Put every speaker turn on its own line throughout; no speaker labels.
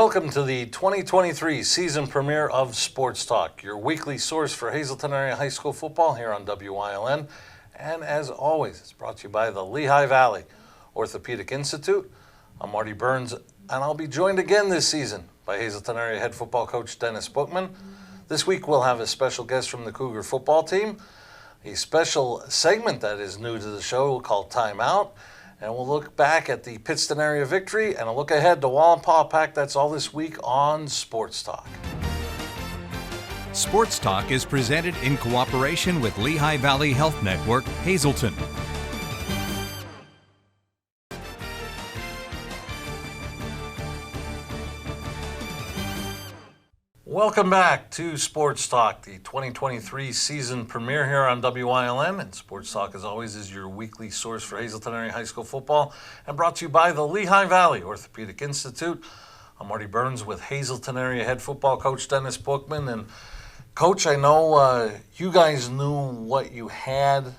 Welcome to the 2023 season premiere of Sports Talk, your weekly source for Hazleton Area High School football here on WYLN. And as always, it's brought to you by the Lehigh Valley Orthopedic Institute. I'm Marty Burns, and I'll be joined again this season by Hazleton Area head football coach Dennis Buchman. This week we'll have a special guest from the Cougar football team, a special segment that is new to the show called Time Out. And we'll look back at the Pittston area victory and a look ahead to Wallenpaugh Pack. That's all this week on Sports Talk.
Sports Talk is presented in cooperation with Lehigh Valley Health Network, Hazleton.
Welcome back to Sports Talk, the 2023 season premiere here on WYLN. And Sports Talk, as always, is your weekly source for Hazleton Area High School football and brought to you by the Lehigh Valley Orthopedic Institute. I'm Marty Burns with Hazleton Area head football coach Dennis Buchman. And Coach, I know you guys knew what you had.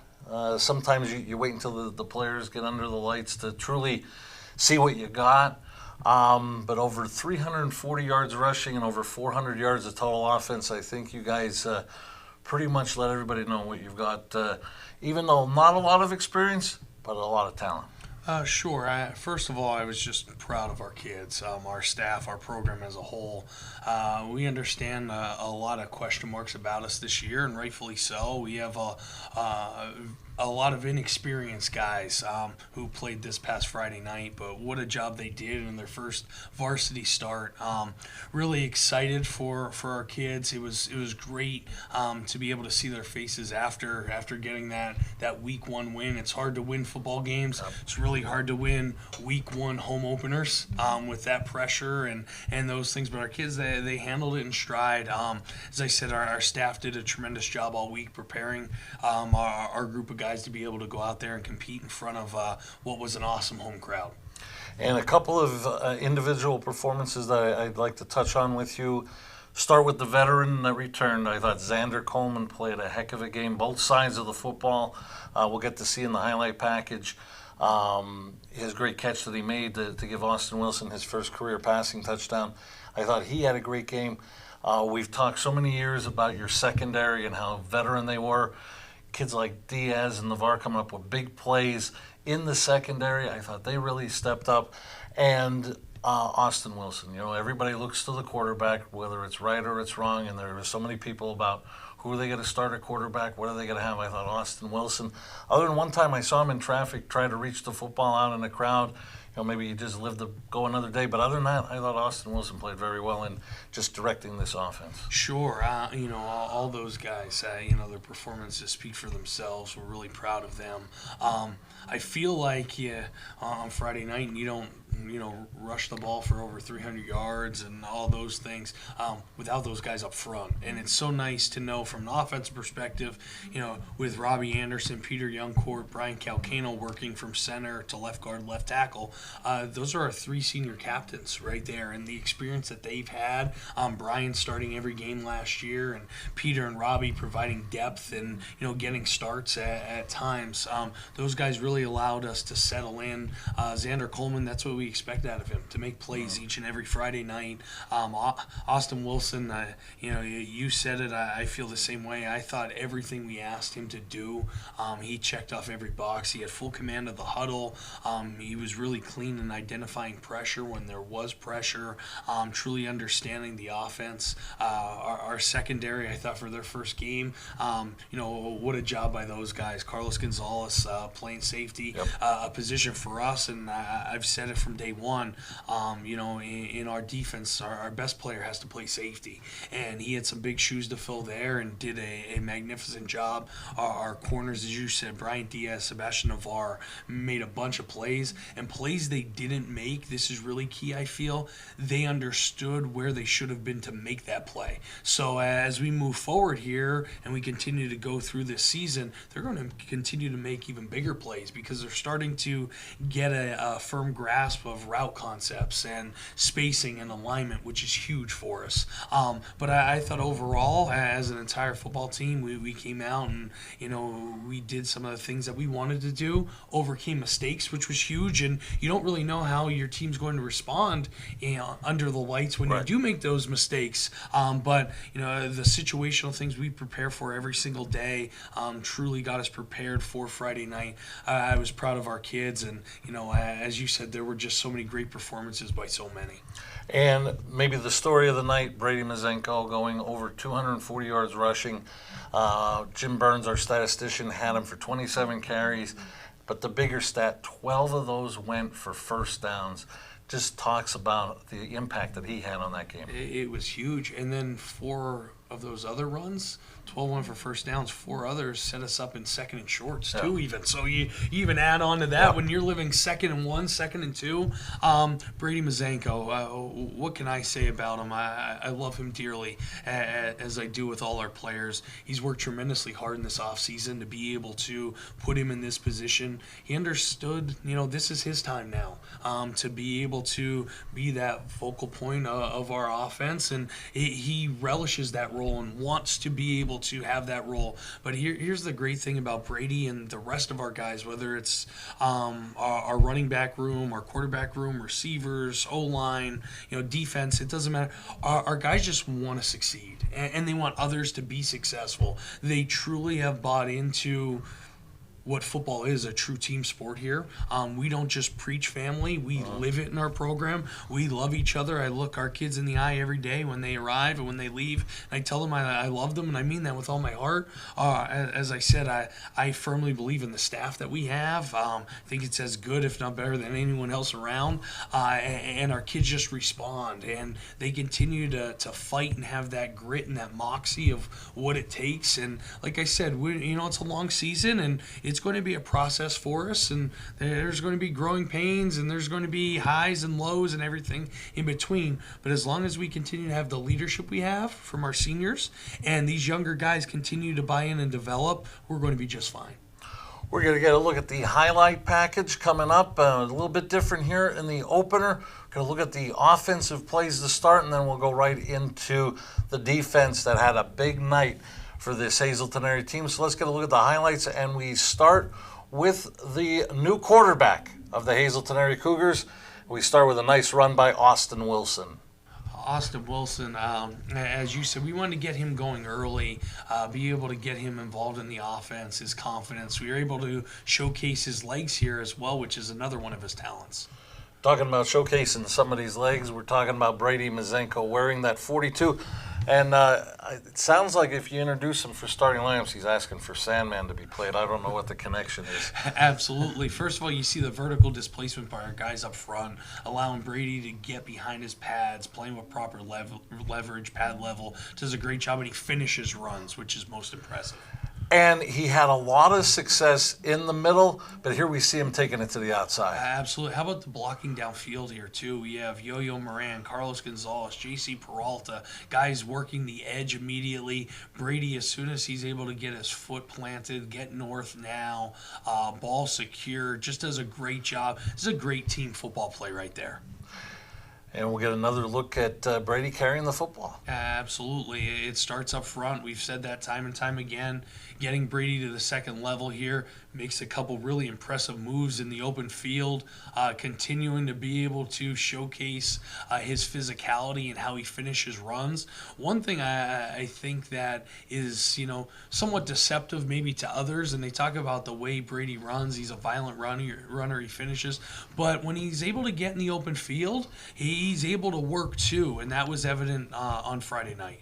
Sometimes you wait until the players get under the lights to truly see what you got. But over 340 yards rushing and over 400 yards of total offense, I think you guys pretty much let everybody know what you've got, even though not a lot of experience, but a lot of talent.
Sure. First of all, I was just proud of our kids, our staff, our program as a whole. We understand a lot of question marks about us this year, and rightfully so. We have a lot of inexperienced guys who played this past Friday night, but what a job they did in their first varsity start. Really excited for our kids. It was great to be able to see their faces after getting that week one win. It's hard to win football games. It's really hard to win week one home openers with that pressure and those things, but our kids, they handled it in stride. As I said, our staff did a tremendous job all week preparing our group of guys to be able to go out there and compete in front of what was an awesome home crowd.
And a couple of individual performances that I'd like to touch on with you. Start with the veteran that returned. I thought Xander Coleman played a heck of a game, both sides of the football. We'll get to see in the highlight package his great catch that he made to give Austin Wilson his first career passing touchdown. I thought he had a great game. We've talked so many years about your secondary and how veteran they were. Kids like Diaz and Navarre coming up with big plays in the secondary. I thought they really stepped up. And Austin Wilson, everybody looks to the quarterback, whether it's right or it's wrong, and there are so many people about who are they going to start at quarterback, what are they going to have. I thought Austin Wilson, other than one time I saw him in traffic try to reach the football out in the crowd, maybe he just lived to go another day. But other than that, I thought Austin Wilson played very well in just directing this offense.
Sure. All those guys, their performances speak for themselves. We're really proud of them. I feel like on Friday night, and you don't rush the ball for over 300 yards and all those things without those guys up front. And it's so nice to know from an offensive perspective, with Robbie Anderson, Peter Youngcourt, Brian Calcano working from center to left guard, left tackle, those are our three senior captains right there. And the experience that they've had, Brian starting every game last year and Peter and Robbie providing depth and, getting starts at times. Those guys really allowed us to settle in. Xander Coleman, that's what we expect out of him, to make plays each and every Friday night. Austin Wilson, you said it, I feel the same way. I thought everything we asked him to do, he checked off every box. He had full command of the huddle. He was really clean in identifying pressure when there was pressure, truly understanding the offense. Our secondary, I thought, for their first game, what a job by those guys. Carlos Gonzalez playing safety, a position for us, and I've said it from day one, in our defense, our best player has to play safety. And he had some big shoes to fill there and did a magnificent job. Our corners, as you said, Brian Diaz, Sebastian Navarre, made a bunch of plays. And plays they didn't make, this is really key, I feel, they understood where they should have been to make that play. So as we move forward here and we continue to go through this season, they're going to continue to make even bigger plays because they're starting to get a firm grasp grasp of route concepts and spacing and alignment, which is huge for us. But I thought overall, as an entire football team, we came out and, we did some of the things that we wanted to do, overcame mistakes, which was huge. And you don't really know how your team's going to respond under the lights when you do make those mistakes. But the situational things we prepare for every single day truly got us prepared for Friday night. I was proud of our kids, and as you said, there were just so many great performances by so many.
And maybe the story of the night, Brady Mazenko going over 240 yards rushing. Jim Burns, our statistician, had him for 27 carries. But the bigger stat, 12 of those went for first downs. Just talks about the impact that he had on that game.
It was huge. And then 4 of those other runs, 12 went for first downs, 4 others set us up in second and shorts too, even. So you even add on to that when you're living second and 1, second and 2. Brady Mazenko, what can I say about him? I love him dearly, as I do with all our players. He's worked tremendously hard in this offseason to be able to put him in this position. He understood, this is his time now, to be able to be that focal point of our offense, and he relishes that role and wants to be able to have that role. But here's the great thing about Brady and the rest of our guys, whether it's our running back room, our quarterback room, receivers, O-line, defense, it doesn't matter. Our guys just want to succeed, and they want others to be successful. They truly have bought into what football is, a true team sport here. We don't just preach family. We live it in our program. We love each other. I look our kids in the eye every day when they arrive and when they leave. And I tell them I love them, and I mean that with all my heart. As I said, I firmly believe in the staff that we have. I think it's as good, if not better, than anyone else around. And our kids just respond, and they continue to fight and have that grit and that moxie of what it takes. And like I said, it's a long season, and it's going to be a process for us, and there's going to be growing pains, and there's going to be highs and lows and everything in between. But as long as we continue to have the leadership we have from our seniors, and these younger guys continue to buy in and develop, we're going to be just fine.
We're going to get a look at the highlight package coming up. A little bit different here in the opener. We're going to look at the offensive plays to start, and then we'll go right into the defense that had a big night for this Hazleton area team. So let's get a look at the highlights, and we start with the new quarterback of the Hazleton area Cougars. We start with a nice run by Austin Wilson.
Austin Wilson, as you said, we wanted to get him going early, be able to get him involved in the offense, his confidence. We were able to showcase his legs here as well, which is another one of his talents.
Talking about showcasing some of these legs, we're talking about Brady Mazenko wearing that 42. And it sounds like if you introduce him for starting lineups, he's asking for Sandman to be played. I don't know what the connection is.
Absolutely. First of all, you see the vertical displacement by our guys up front, allowing Brady to get behind his pads, playing with proper leverage, pad level. Does a great job, and he finishes runs, which is most impressive.
And he had a lot of success in the middle, but here we see him taking it to the outside.
Absolutely. How about the blocking downfield here, too? We have Yo-Yo Moran, Carlos Gonzalez, J.C. Peralta, guys working the edge immediately. Brady, as soon as he's able to get his foot planted, get north now, ball secure, just does a great job. This is a great team football play right there.
And we'll get another look at Brady carrying the football.
Absolutely. It starts up front. We've said that time and time again. Getting Brady to the second level here makes a couple really impressive moves in the open field, continuing to be able to showcase his physicality and how he finishes runs. One thing I think that is, somewhat deceptive maybe to others, and they talk about the way Brady runs. He's a violent runner, he finishes. But when he's able to get in the open field, he's able to work too, and that was evident on Friday night.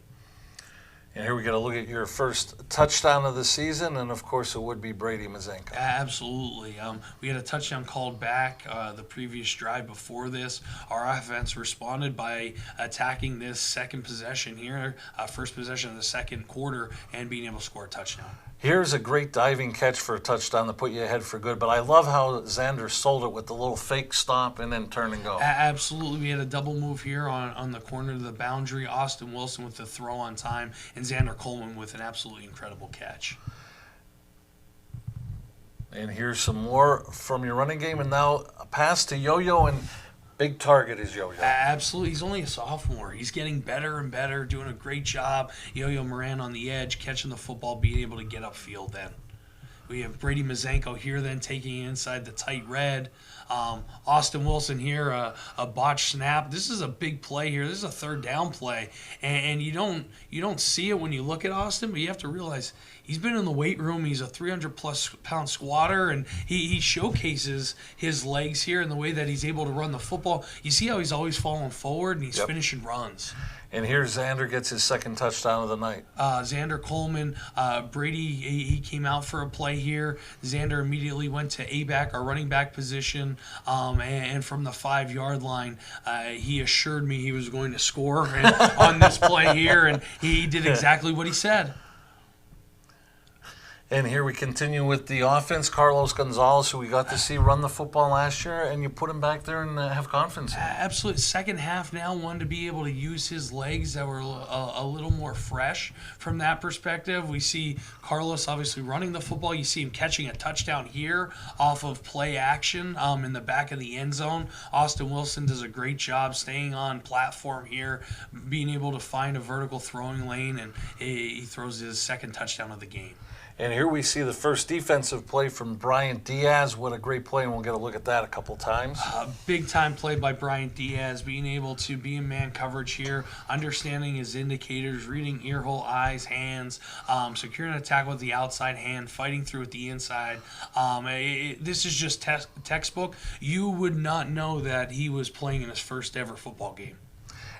And here we got to look at your first touchdown of the season, and of course it would be Brady Mazenko.
Absolutely. We had a touchdown called back the previous drive before this. Our offense responded by attacking this second possession here, first possession of the second quarter, and being able to score a touchdown.
Here's a great diving catch for a touchdown to put you ahead for good, but I love how Xander sold it with the little fake stop and then turn and go.
Absolutely. We had a double move here on the corner of the boundary. Austin Wilson with the throw on time, and Xander Coleman with an absolutely incredible catch.
And here's some more from your running game, and now a pass to Yo-Yo, and Big target is Yo-Yo.
Absolutely. He's only a sophomore. He's getting better and better, doing a great job. Yo-Yo Moran on the edge, catching the football, being able to get upfield then. We have Brady Mazenko here then taking inside the tight red. Austin Wilson here, a botched snap. This is a big play here. This is a third down play. And you don't see it when you look at Austin, but you have to realize he's been in the weight room. He's a 300-plus pound squatter, and he showcases his legs here in the way that he's able to run the football. You see how he's always falling forward, and he's finishing runs.
And here Xander gets his second touchdown of the night.
Xander Coleman, Brady, he came out for a play here. Xander immediately went to A-back, our running back position, and from the 5-yard line, he assured me he was going to score on this play here, and he did exactly what he said.
And here we continue with the offense. Carlos Gonzalez, who we got to see run the football last year, and you put him back there and have confidence in him.
Absolutely. Second half now, wanted to be able to use his legs that were a little more fresh from that perspective. We see Carlos obviously running the football. You see him catching a touchdown here off of play action in the back of the end zone. Austin Wilson does a great job staying on platform here, being able to find a vertical throwing lane, and he throws his second touchdown of the game.
And here we see the first defensive play from Bryant Diaz. What a great play, and we'll get a look at that a couple times.
Big-time play by Bryant Diaz, being able to be in man coverage here, understanding his indicators, reading ear hole, eyes, hands, securing a tackle with the outside hand, fighting through with the inside. This is just textbook. You would not know that he was playing in his first ever football game.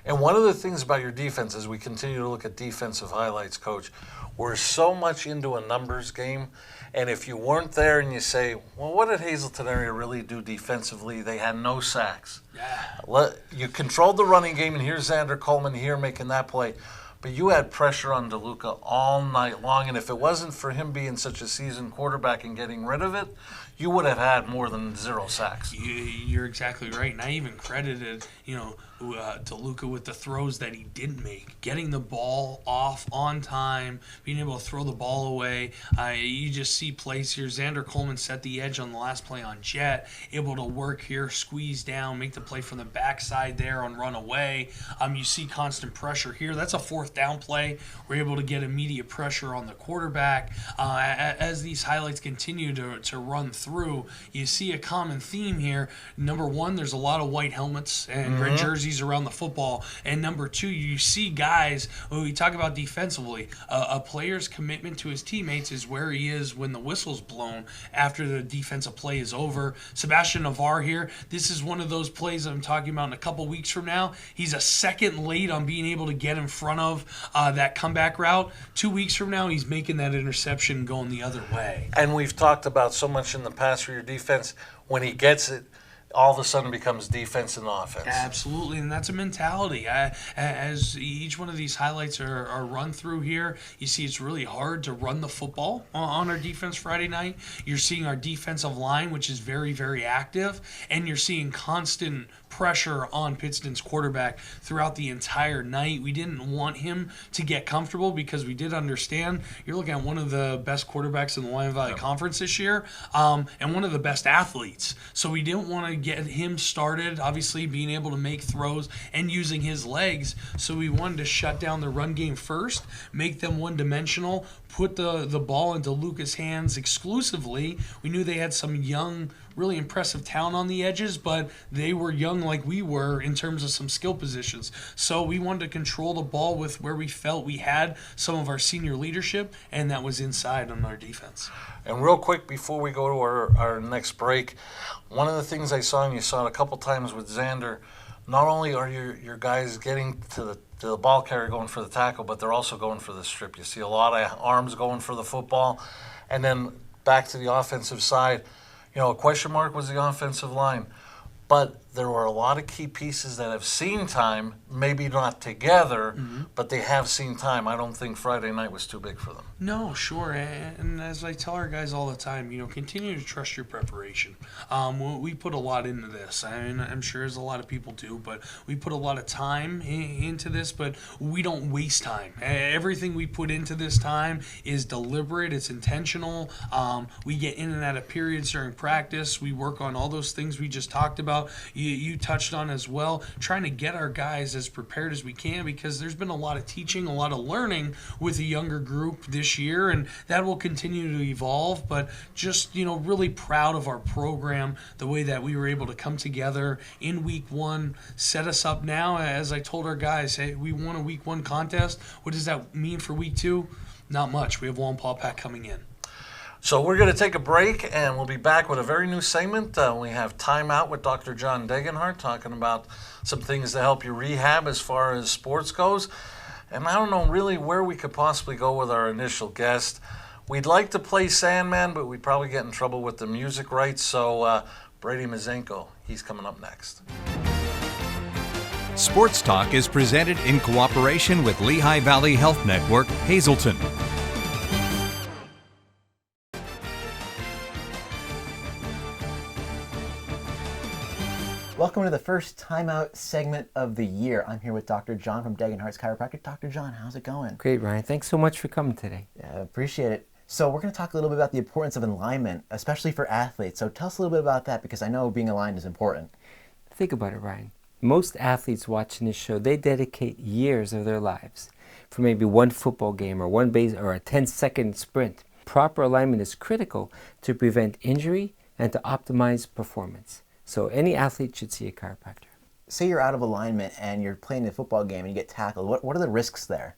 And one of the things about your defense, as we continue to look at defensive highlights, Coach, we're so much into a numbers game. And if you weren't there and you say, well, what did Hazleton area really do defensively? They had no sacks.
Yeah.
You controlled the running game, and here's Xander Coleman here making that play. But you had pressure on DeLuca all night long, and if it wasn't for him being such a seasoned quarterback and getting rid of it, you would have had more than 0 sacks.
You're exactly right, and I even credited, DeLuca with the throws that he didn't make, getting the ball off on time, being able to throw the ball away. You just see plays here. Xander Coleman set the edge on the last play on Jet, able to work here, squeeze down, make the play from the backside there on run away. You see constant pressure here. That's a fourth down play. We're able to get immediate pressure on the quarterback. As these highlights continue to run through, you see a common theme here. Number one, there's a lot of white helmets and red jerseys around the football. And number two, you see guys, when we talk about defensively, a player's commitment to his teammates is where he is when the whistle's blown after the defensive play is over. Sebastian Navarre here, this is one of those plays I'm talking about in a couple weeks from now. He's a second late on being able to get in front of that comeback route. 2 weeks from now, he's making that interception going the other way.
And we've talked about so much in the past for your defense, when he gets it, all of a sudden becomes defense and offense.
Absolutely, and that's a mentality. As each one of these highlights are run through here, you see it's really hard to run the football on our defense Friday night. You're seeing our defensive line, which is very, very active, and you're seeing constant pressure on Pittston's quarterback throughout the entire night. We didn't want him to get comfortable because we did understand you're looking at one of the best quarterbacks in the Lehigh Valley Conference this year, and one of the best athletes. So we didn't want to get him started, obviously being able to make throws and using his legs. So we wanted to shut down the run game first, make them one-dimensional, put the ball into Luca's hands exclusively. We knew they had some young, really impressive talent on the edges, but they were young like we were in terms of some skill positions. So we wanted to control the ball with where we felt we had some of our senior leadership, and that was inside on our defense.
And real quick, before we go to our next break, one of the things I saw, and you saw it a couple times with Xander, not only are your guys getting to the ball carrier going for the tackle, but they're also going for the strip. You see a lot of arms going for the football. And then back to the offensive side, a question mark was the offensive line. But there were a lot of key pieces that have seen time, maybe not together, but they have seen time. I don't think Friday night was too big for them.
No, sure. And as I tell our guys all the time, continue to trust your preparation. We put a lot into this. I mean, I'm sure as a lot of people do, but we put a lot of time into this, but we don't waste time. Everything we put into this time is deliberate. It's intentional. We get in and out of periods during practice. We work on all those things we just talked about. you touched on as well, trying to get our guys as prepared as we can, because there's been a lot of teaching, a lot of learning with a younger group this year, and that will continue to evolve. But just, really proud of our program, the way that we were able to come together in week one, set us up now. As I told our guys, hey, we won a week one contest. What does that mean for week two? Not much. We have Wallenpaw Pack coming in.
So we're going to take a break, and we'll be back with a very new segment. We have Time Out with Dr. John Degenhart, talking about some things to help you rehab as far as sports goes. And I don't know really where we could possibly go with our initial guest. We'd like to play Sandman, but we'd probably get in trouble with the music rights. So Brady Mazenko, he's coming up next.
Sports Talk is presented in cooperation with Lehigh Valley Health Network, Hazleton.
Welcome to the first timeout segment of the year. I'm here with Dr. John from Degenhart's Chiropractic. Dr. John, how's it going?
Great, Ryan. Thanks so much for coming today.
Yeah, appreciate it. So we're going to talk a little bit about the importance of alignment, especially for athletes. So tell us a little bit about that, because I know being aligned is important.
Think about it, Ryan. Most athletes watching this show, they dedicate years of their lives for maybe one football game or one base or a 10-second sprint. Proper alignment is critical to prevent injury and to optimize performance. So any athlete should see a chiropractor.
Say you're out of alignment and you're playing a football game and you get tackled. What are the risks there?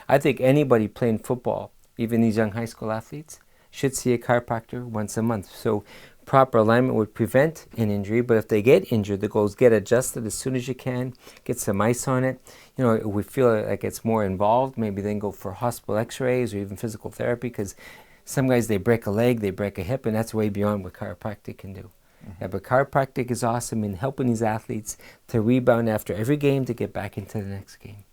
I think anybody playing football, even these young high school athletes, should see a chiropractor once a month. So proper alignment would prevent an injury, but if they get injured, the goal is get adjusted as soon as you can, get some ice on it. If we feel like it's more involved, maybe then go for hospital x-rays or even physical therapy, because some guys, they break a leg, they break a hip, and that's way beyond what chiropractic can do. Yeah, but chiropractic is awesome in helping these athletes to rebound after every game to get back into the next game.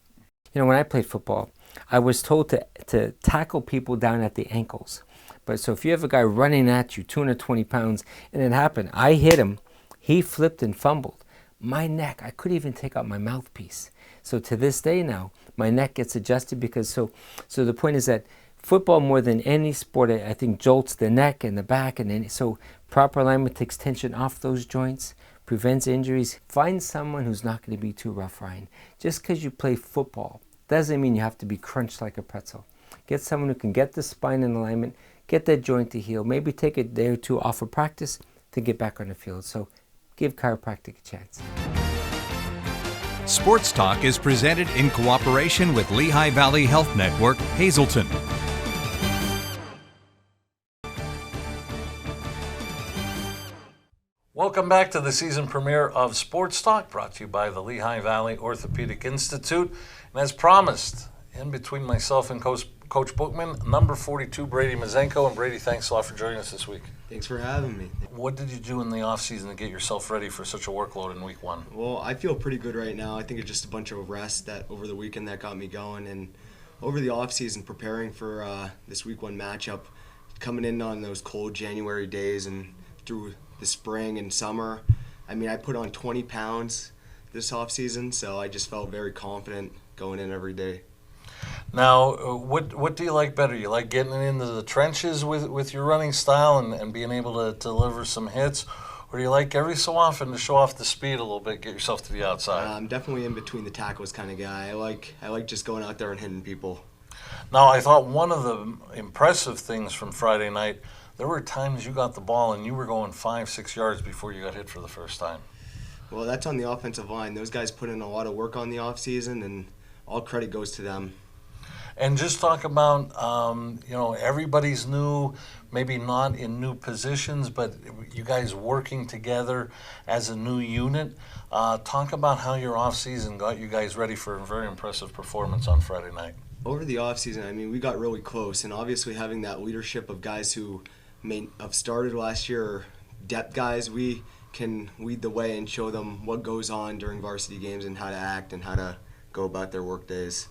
When I played football, I was told to tackle people down at the ankles. But so if you have a guy running at you, 220 pounds, and it happened, I hit him, he flipped and fumbled. My neck, I couldn't even take out my mouthpiece. So to this day now, my neck gets adjusted because, so the point is that football, more than any sport, I think jolts the neck and the back, and so proper alignment takes tension off those joints, prevents injuries. Find someone who's not going to be too rough, Ryan. Just because you play football doesn't mean you have to be crunched like a pretzel. Get someone who can get the spine in alignment, get that joint to heal, maybe take a day or two off of practice to get back on the field. So give chiropractic a chance.
Sports Talk is presented in cooperation with Lehigh Valley Health Network, Hazleton.
Welcome back to the season premiere of Sports Talk, brought to you by the Lehigh Valley Orthopedic Institute. And as promised, in between myself and Coach Buchman, number 42, Brady Mazenko. And Brady, thanks a lot for joining us this week.
Thanks for having me.
What did you do in the off-season to get yourself ready for such a workload in week one?
Well, I feel pretty good right now. I think it's just a bunch of rest that over the weekend that got me going. And over the off-season, preparing for this week one matchup, coming in on those cold January days and through the spring and summer. I put on 20 pounds this off-season, so I just felt very confident going in every day.
Now, what do you like better? You like getting into the trenches with your running style and being able to deliver some hits? Or do you like every so often to show off the speed a little bit, get yourself to the outside?
I'm definitely in between the tackles kind of guy. I like just going out there and hitting people.
Now, I thought one of the impressive things from Friday night, there were times you got the ball and you were going 5-6 yards before you got hit for the first time.
Well, that's on the offensive line. Those guys put in a lot of work on the offseason, and all credit goes to them.
And just talk about, everybody's new, maybe not in new positions, but you guys working together as a new unit. Talk about how your off-season got you guys ready for a very impressive performance on Friday night.
Over the offseason, we got really close, and obviously having that leadership of guys who may have started last year, or depth guys, we can lead the way and show them what goes on during varsity games and how to act and how to go about their work days.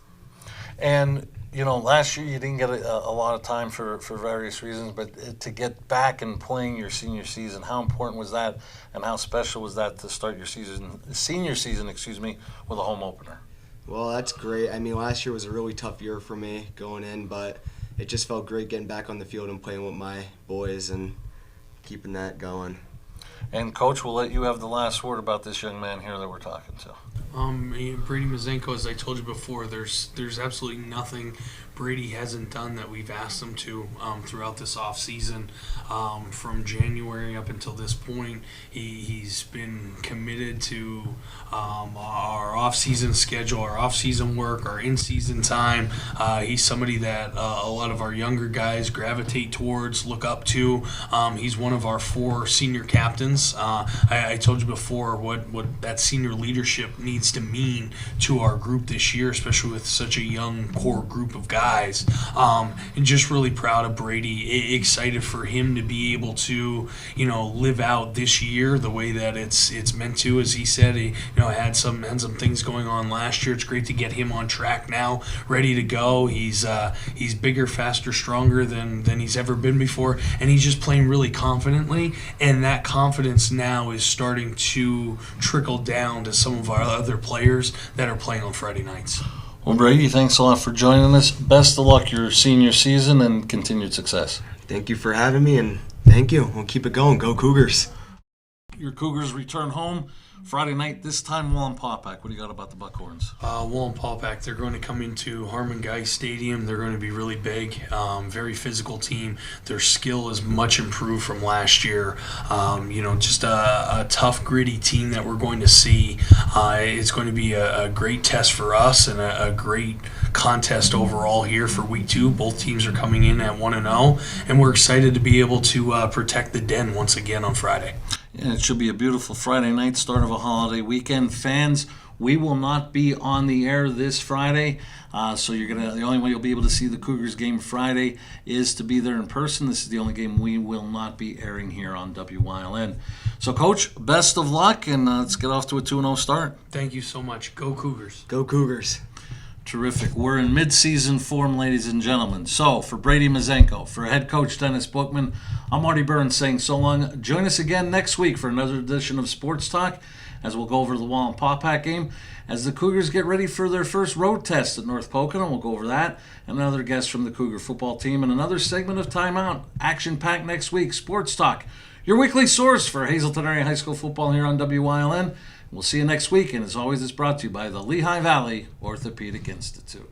And, last year you didn't get a lot of time for various reasons, but to get back and playing your senior season, how important was that, and how special was that to start your senior season, with a home opener?
Well, that's great. Last year was a really tough year for me going in, but it just felt great getting back on the field and playing with my boys and keeping that going.
And Coach, we'll let you have the last word about this young man here that we're talking to.
Brady Mazenko, as I told you before, there's absolutely nothing Brady hasn't done that we've asked him to throughout this off season. From January up until this point, he's been committed to our off-season schedule, our off-season work, our in-season time. He's somebody that a lot of our younger guys gravitate towards, look up to. He's one of our 4 senior captains. I told you before what that senior leadership needs to mean to our group this year, especially with such a young core group of guys. And just really proud of Brady. Excited for him to be able to, live out this year the way that it's meant to. As he said, he had some things going on last year. It's great to get him on track now, ready to go. He's bigger, faster, stronger than he's ever been before, and he's just playing really confidently. And that confidence now is starting to trickle down to some of our other players that are playing on Friday nights.
Well, Brady, thanks a lot for joining us. Best of luck your senior season and continued success.
Thank you for having me, and thank you. We'll keep it going. Go Cougars.
Your Cougars return home Friday night, this time Wallenpaupack. What do you got about the Buckhorns?
Wallenpaupack, they're going to come into Harmon Guy Stadium. They're going to be really big, very physical team. Their skill is much improved from last year. Just a tough, gritty team that we're going to see. It's going to be a great test for us and a great contest overall here for week 2. Both teams are coming in at 1-0, and we're excited to be able to protect the Den once again on Friday.
Yeah, it should be a beautiful Friday night, start of a holiday weekend. Fans, we will not be on the air this Friday, so the only way you'll be able to see the Cougars game Friday is to be there in person. This is the only game we will not be airing here on WYLN. So, Coach, best of luck, and let's get off to a 2-0 start.
Thank you so much. Go Cougars.
Go Cougars.
Terrific. We're in mid-season form, ladies and gentlemen. So, for Brady Mazenko, for head coach Dennis Buchman, I'm Marty Burns saying so long. Join us again next week for another edition of Sports Talk as we'll go over the Wallenpaupack game as the Cougars get ready for their first road test at North Pocono. We'll go over that and another guest from the Cougar football team and another segment of Timeout. Action-packed next week. Sports Talk, your weekly source for Hazelton Area High School football here on WYLN. We'll see you next week, and as always, it's brought to you by the Lehigh Valley Orthopedic Institute.